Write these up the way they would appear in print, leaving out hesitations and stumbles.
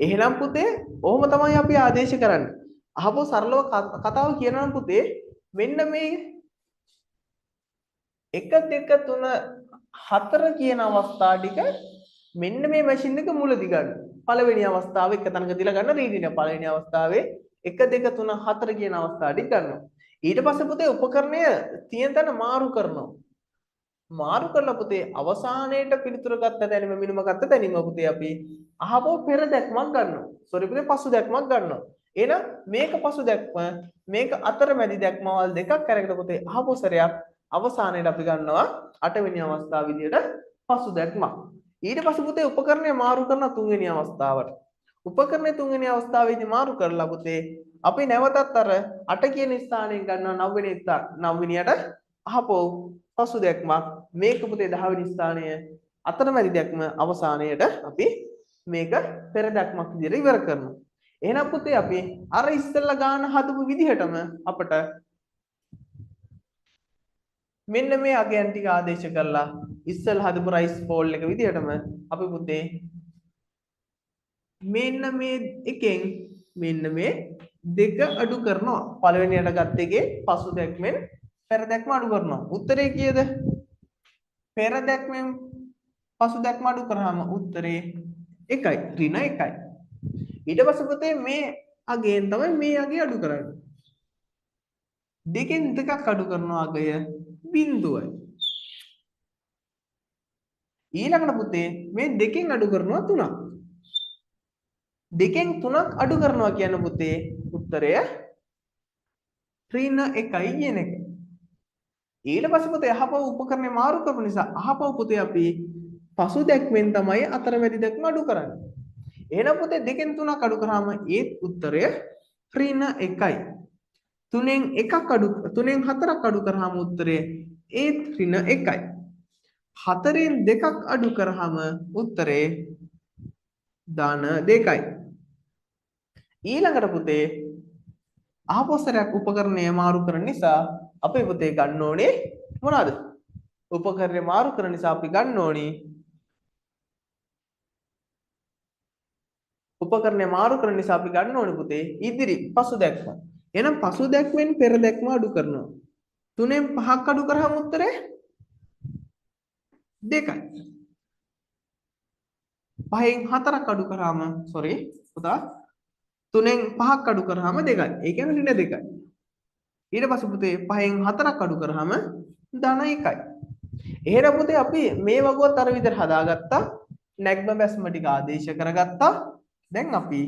එහෙනම් පුතේ ඔහොම තමයි අපි ආදේශ කරන්නේ. අහපෝ සරලව කතාව කියනවා නම් පුතේ මෙන්න මේ 1 2 3 4 කියන අවස්ථා ටික මෙන්න මේ මැෂින් එක මුලදී ගන්න. පළවෙනි අවස්ථාවේ එක තැනක තියලා ගන්න රීඩින් එක. පළවෙනි අවස්ථාවේ 1 2 3 4 කියන අවස්ථා ටික ගන්නවා. ඊට පස්සේ පුතේ උපකරණය තියෙන තැන මාරු කරනවා. මාරු කරලා පුතේ අවසානයේට පිළිතුර ගත්ත තැනම මිනුම ගත්ත තැනම පුතේ අපි අහපෝ පෙර දැක්මක් ගන්නවා. සෝරි පුතේ පසු දැක්මක් ගන්නවා. එහෙනම් මේක පසු දැක්ම මේක අතරමැදි දැක්මවල් දෙකක් අරගෙන පුතේ අහපෝ සරයක් අවසානයේට අපි ගන්නවා 8 වෙනි අවස්ථාව විදියට පසු දැක්මක්. ඊට පස්සේ පුතේ උපකරණය මාරු කරන 3 වෙනි අවස්ථාවට. උපකරණය 3 වෙනි අවස්ථාවේදී මාරු කරලා පුතේ අපි නැවතත් අර 8 කියන ස්ථානයෙන් ගන්නවා 9 වෙනියට අහපෝ පසු දැක්මක් මේක පුතේ 10 වෙනි ස්ථානය අතරමැදි දැක්ම අවසානයේට අපි මේක පෙර දැක්මක් විදිහට ඉවර කරනවා. එහෙනම් පුතේ අපි අර ඉස්සෙල්ලා ගාන හදපු විදිහටම අපිට මෙන්න මේ අගයන් ටික ආදේශ කරලා ඉස්සෙල්ලා හදපු රයිස් බෝල් එක විදිහටම අපි පුතේ මෙන්න මේ එකෙන් මෙන්න මේ දෙක අඩු කරනවා. පළවෙනියට ගත්ත එකේ පසු දැක්මෙන් පෙර දැක්ම අඩු කරනවා. උත්තරේ කීයද? පෙර දැක්මෙන් පසු දැක්ම අඩු කරාම උත්තරේ 1යි. ඍණ 1යි. ඊට පස්සේ පුතේ මේ අගයෙන් තමයි මේ අගය අඩු කරන්නේ. දෙකෙන් දෙකක් අඩු කරනවා අගය බිඳුවයි. ඊළඟට පුතේ මේ දෙකෙන් අඩු කරනවා 3ක්. දෙකෙන් 3ක් අඩු කරනවා කියන පුතේ උත්තරය ඍණ 1යි කියන එක. ඊට පස්සේ පුතේ අහපව උපකරණය මාරු කරපු නිසා අහපව පුතේ අපි පසු දැක්මෙන් තමයි අතරමැදි දැක්ම අඩු කරන්නේ. එහෙනම් පුතේ දෙකෙන් 3ක් අඩු කරාම ඒත් උත්තරය ඍණ 1යි. 3න් 4ක් අඩු කරාම උත්තරය ඒත් ඍණ 1යි. 4න් 2ක් අඩු කරාම උත්තරේ ධන 2යි. ඊළඟට පුතේ ආපස්සරයක් උපකරණය මාරු කරන නිසා අපේ පුතේ ගන්න ඕනේ මොනවාද? උපකරණය මාරු කරන නිසා අපි ගන්න ඕනේ උපකරණය මාරු කරන නිසා අපි ගන්න ඕනේ පුතේ ඉදිරි පසු දැක්ම. එහෙනම් පසු දැක්මෙන් පෙර දැක්ම අඩු කරනවා. 3න් 5ක් අඩු කරාම උත්තරේ 2යි. 5න් 4ක් අඩු කරාම පුතා 3න් 5ක් අඩු කරාම 2යි. ඒ කියන්නේ ඍණ 2යි. ඊට පස්සේ පුතේ 5න් 4ක් අඩු කරාම ධන 1යි. එහෙනම් පුතේ අපි මේ වගුවත් අර විදිහට හදාගත්තා. නැග්ම බැස්ම ටික ආදේශ කරගත්තා. දැන් අපි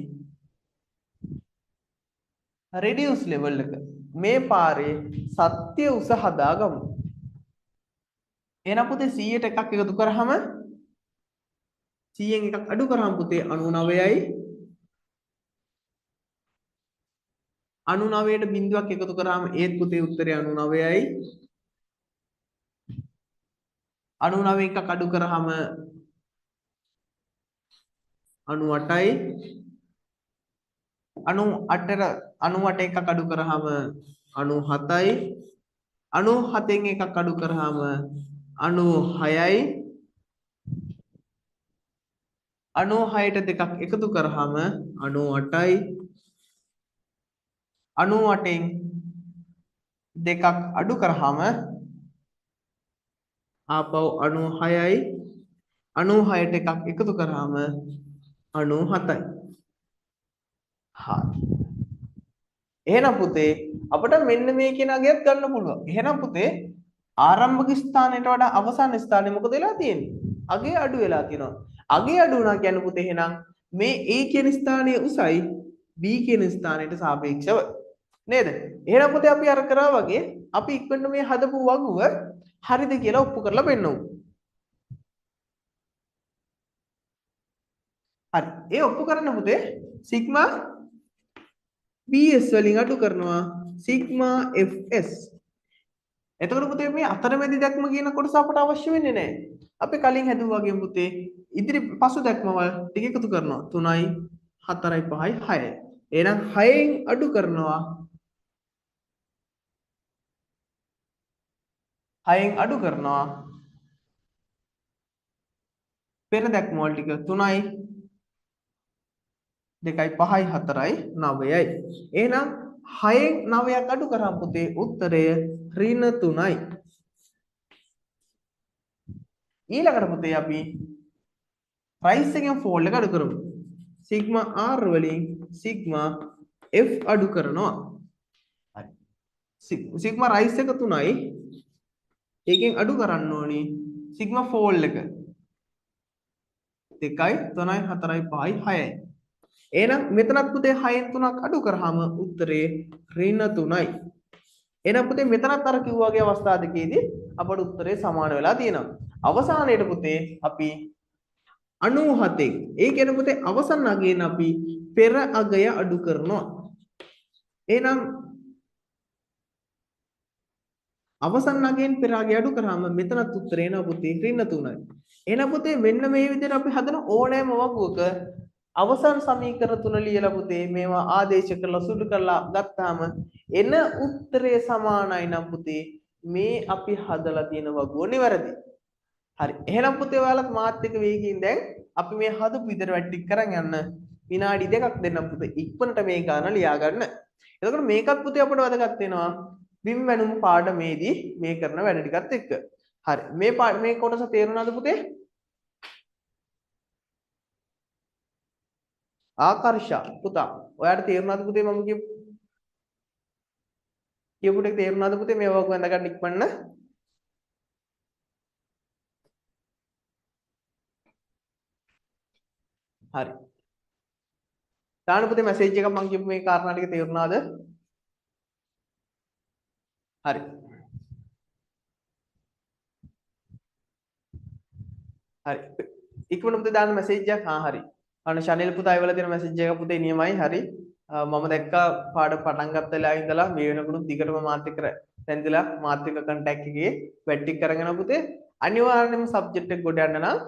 රෙඩියුස් ලෙවල් එක මේ පාරේ සත්‍ය උස හදාගමු. එහෙනම් පුතේ 100ට එකක් එකතු කරාම 100න් එකක් අඩු කරාම පුතේ 99යි 99ට බිඳුවක් එකතු කරාම ඒත් පුතේ උත්තරේ 99යි 99 එකක් අඩු කරාම 98යි 98 එකක් අඩු කරාම 97යි 97න් එකක් අඩු කරාම 96යි 96ට දෙකක් එකතු කරාම 98යි 98න් දෙකක් අඩු කරාම ආපහු 96යි 96ට එකක් එකතු කරාම 97යි. හරි. එහෙනම් පුතේ අපිට මෙන්න මේ කියන අගයත් ගන්න පුළුවන්. එහෙනම් පුතේ ආරම්භක ස්ථානයට වඩා අවසාන ස්ථානය මොකද වෙලා තියෙන්නේ? අගය අඩු වෙලා තියෙනවා. අගය අඩු වුණා කියන්නේ පුතේ එහෙනම් මේ A කියන ස්ථානයේ උසයි B කියන ස්ථානයට සාපේක්ෂව. නේද? එහෙනම් පුතේ අපි අර කරා වගේ අපි ඉක්මනට මේ හදපු වගුව හරිද කියලා ඔප්පු කරලා පෙන්නමු. හරි. ඒ ඔප්පු කරන්න පුතේ සිග්මා BS වලින් අඩු කරනවා සිග්මා FS. එතකොට පුතේ මේ අතරමැදි දැක්ම කියන කොටස අපට අවශ්‍ය වෙන්නේ නැහැ. අපි කලින් හැදුවා වගේ පුතේ ඉදිරි පසු දැක්මවල ටික එකතු කරනවා 3යි 4යි 5යි 6යි. එහෙනම් 6න් අඩු කරනවා 6න් අඩු කරනවා පෙර දැක්ම වල ටික 3යි 2යි 5යි 4යි 9යි. එහෙනම් 6න් 9ක් අඩු කරාම පුතේ උත්තරය ඍණ 3යි. ඊළඟට පුතේ අපි රයිස් එකෙන් ෆෝල්ඩ් එක අඩු කරමු. සිග්මා R වලින් සිග්මා F අඩු කරනවා. හරි. සිග්මා රයිස් එක 3යි. ඒකෙන් අඩු කරන්න ඕනි සිග්මා ෆෝල්ඩ් එක. 2යි 3යි 4යි 5යි 6යි. එහෙනම් මෙතනත් පුතේ 6න් 3ක් අඩු කරාම උත්තරේ ඍණ 3යි. එහෙනම් පුතේ මෙතනත් අර කිව්වාගේ අවස්ථා දෙකේදී අපට උත්තරේ සමාන වෙලා තියෙනවා. අවසානයේට පුතේ අපි 97න් ඒ කියන්නේ පුතේ අවසන් අගයෙන් අපි පෙර අගය අඩු කරනවා. එහෙනම් අවසන් අගයෙන් පෙර අගය අඩු කරාම මෙතනත් උත්තරේ එනවා පුතේ ඍණ 3යි. එහෙනම් පුතේ මෙන්න මේ විදිහට අපි හදන ඕනෑම වගුවක අවසන් සමීකරණ තුන ලියලා පුතේ මේවා ආදේශ කරලා සුළු කරලා ගත්තාම එන උත්තරේ සමානයි නම් පුතේ මේ අපි හදලා තියෙන වගුව නිවැරදි. හරි. එහෙනම් පුතේ ඔයාලත් මාත් එක්ක වේගින් දැන් අපි මේ හදපු විදිහට වැටි කරන් යන්න විනාඩි 2ක් දෙන්නම් පුතේ. ඉක්මනට මේ ගාන ලියා ගන්න. එතකොට මේකත් පුතේ අපිට වැදගත් වෙනවා. බිම් වැනුම් පාඩමේදී මේ කරන වැඩ ටිකත් එක්ක. හරි. මේ කොටස තේරුණාද පුතේ? ආකර්ෂා පුතා. ඔයාලට තේරුණාද පුතේ මම කියපු ටික තේරුණාද පුතේ? මේ වගේ වැඳ ගන්න ඉක්මන්න. හරි. දාන්න පුතේ මැසේජ් එකක් මම කියපු මේ කාරණා ටික තේරුණාද? හරි. හරි. ඉක්මනට පුතේ දාන්න මැසේජ් එකක්. හරි. අන්න ශනිල් පුතා ඒවල තියෙන මැසේජ් එක පුතේ නියමයි. හරි. මම දැක්කා පාඩම පටන් ගත්ත වෙලාවේ ඉඳලා මේ වෙනකොට දිගටම මාත් එක්ක රැඳිලා මාත් එක්ක කන්ටැක්ට් එකේ වැට්ටික් කරගෙන පුතේ අනිවාර්යයෙන්ම සබ්ජෙක්ට් එක ගොඩ යන්න නම්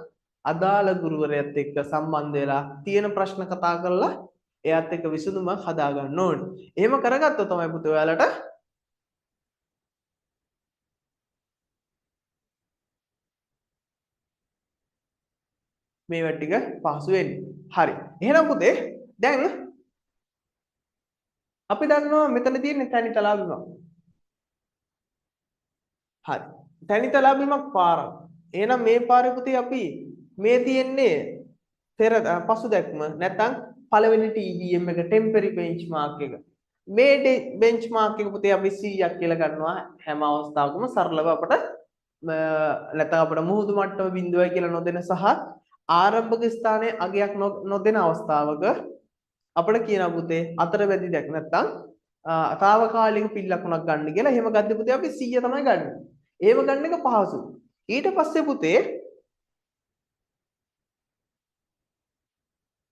අදාළ ගුරුවරයාත් එක්ක සම්බන්ධ වෙලා තියෙන ප්‍රශ්න කතා කරලා එයාත් එක්ක විසඳුම හදා ගන්න ඕනේ. එහෙම කරගත්තොත් තමයි පුතේ ඔයාලට මේ වැට් ටික පහසු වෙන්නේ. හරි. එහෙනම් පුතේ දැන් අපි දන්නවා මෙතන තියෙන තනිතලා බිමක්. හරි. තනිතලා බිමක් පාරක්. එහෙනම් මේ පාරේ පුතේ අපි මේ තියෙන්නේ පෙර පසු දැක්ම නැත්නම් පළවෙනි TBM එක ටෙම්පරරි බෙන්ච්මාර්ක් එක. මේ බෙන්ච්මාර්ක් එක පුතේ අපි 100ක් කියලා ගන්නවා හැම අවස්ථාවකම සරලව අපට නැත්නම් අපිට මුහුදු මට්ටම බිඳුවයි කියලා නොදෙන සහ ආරම්භක ස්ථානයේ අගයක් නොදෙන අවස්ථාවක අපිට කියනවා පුතේ අතරමැදි දැක් නැත්නම් తాවකාලික පිල්ලකුණක් ගන්න කියලා. එහෙම ගද්දි පුතේ අපි 100 තමයි ගන්න. එහෙම ගන්න එක පහසු. ඊට පස්සේ පුතේ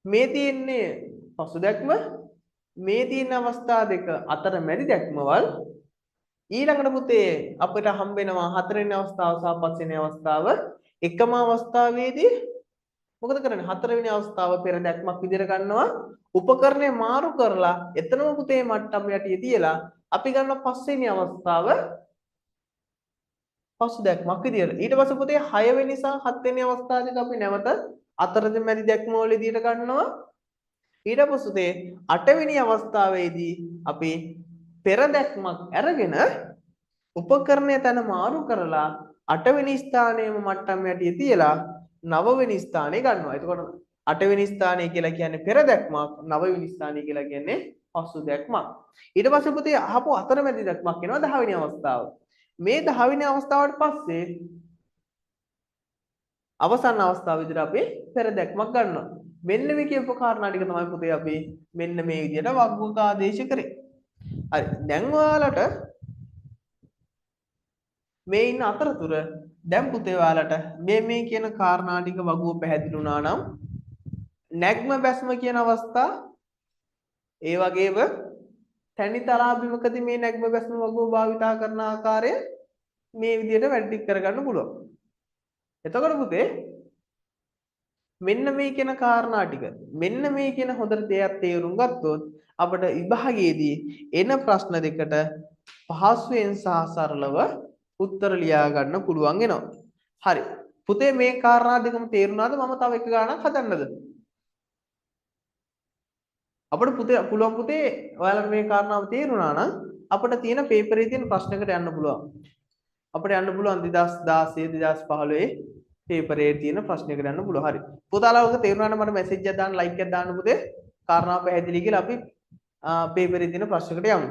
මේ තියෙන්නේ පසු දැක්ම මේ තියෙන අවස්ථා දෙක අතර මැදි දැක්මවල් ඊළඟට පුතේ අපිට හම්බ වෙනවා හතරවෙනි අවස්ථාව සහ පස්වෙනි අවස්ථාව එකම අවස්ථාවේදී මොකද කරන්නේ හතරවෙනි අවස්ථාව පෙර දැක්මක් විදිහට ගන්නවා උපකරණය මාරු කරලා එතනම පුතේ මට්ටම් යටිය තියලා අපි ගන්න පස්වෙනි අවස්ථාව පසු දැක්මක් විදිහට ඊට පස්සේ පුතේ 6 වෙනි සහ 7 වෙනි අවස්ථා දෙක අපි නැවත අතරද මැදි දැක්ම වල විදිහට ගන්නවා ඊට පස්සේ 8 වෙනි අවස්ථාවේදී අපි පෙර දැක්මක් අරගෙන උපකරණය තන මාරු කරලා 8 වෙනි ස්ථානයේම මට්ටම් යටිය තියලා 9 වෙනි ස්ථානය ගන්නවා. එතකොට 8 වෙනි ස්ථානය කියලා කියන්නේ පෙර දැක්මක්, 9 වෙනි ස්ථානය කියලා කියන්නේ පසු දැක්මක්. ඊට පස්සේ පුතේ අහපු අතරමැදි දැක්මක් එනවා 10 වෙනි අවස්ථාව. මේ 10 වෙනි අවස්ථාවට පස්සේ අවසන් අවස්ථාව විදිහට අපි පෙර දැක්මක් ගන්නවා. මෙන්න මේ කියපු කාරණා ටික තමයි පුතේ අපි මෙන්න මේ විදිහට වග්ගක ආදේශ කරේ. හරි. දැන් ඔයාලට මේ ඉන්න අතරතුර දැන් පුතේ ඔයාලට මේ කියන කාරණා ටික වගුව පැහැදිලි වුණා නම් නැග්ම බැස්ම කියන අවස්ථා ඒ වගේම තනිතලා බිමකදී මේ නැග්ම බැස්ම වගුව භාවිතා කරන ආකාරය මේ විදිහට වැඩි කරගන්න පුළුවන්. එතකොට පුතේ මෙන්න මේ කියන කාරණා ටික මෙන්න මේ කියන හොඳට දෙයක් තේරුම් ගත්තොත් අපිට විභාගයේදී එන ප්‍රශ්න දෙකට පහසුවෙන් සහ සරලව උත්තර ලියා ගන්න පුළුවන් වෙනවා. හරි. පුතේ මේ කාරණා දෙකම තේරුණාද? මම තව එක ගානක් හදන්නද? අපිට පුළුවන් පුතේ ඔයාලට මේ කාරණාව තේරුණා නම් අපිට තියෙන පේපරේ තියෙන ප්‍රශ්නකට යන්න පුළුවන්. අපිට යන්න පුළුවන් 2016 2015 පේපරේ තියෙන ප්‍රශ්නයකට යන්න පුළුවන්. හරි. පුතාලා ඔක තේරුණා නම් මට මැසේජ් එකක් දාන්න ලයික් එකක් දාන්න පුතේ. කාරණාව පැහැදිලි කියලා අපි පේපරේ තියෙන ප්‍රශ්නකට යමු.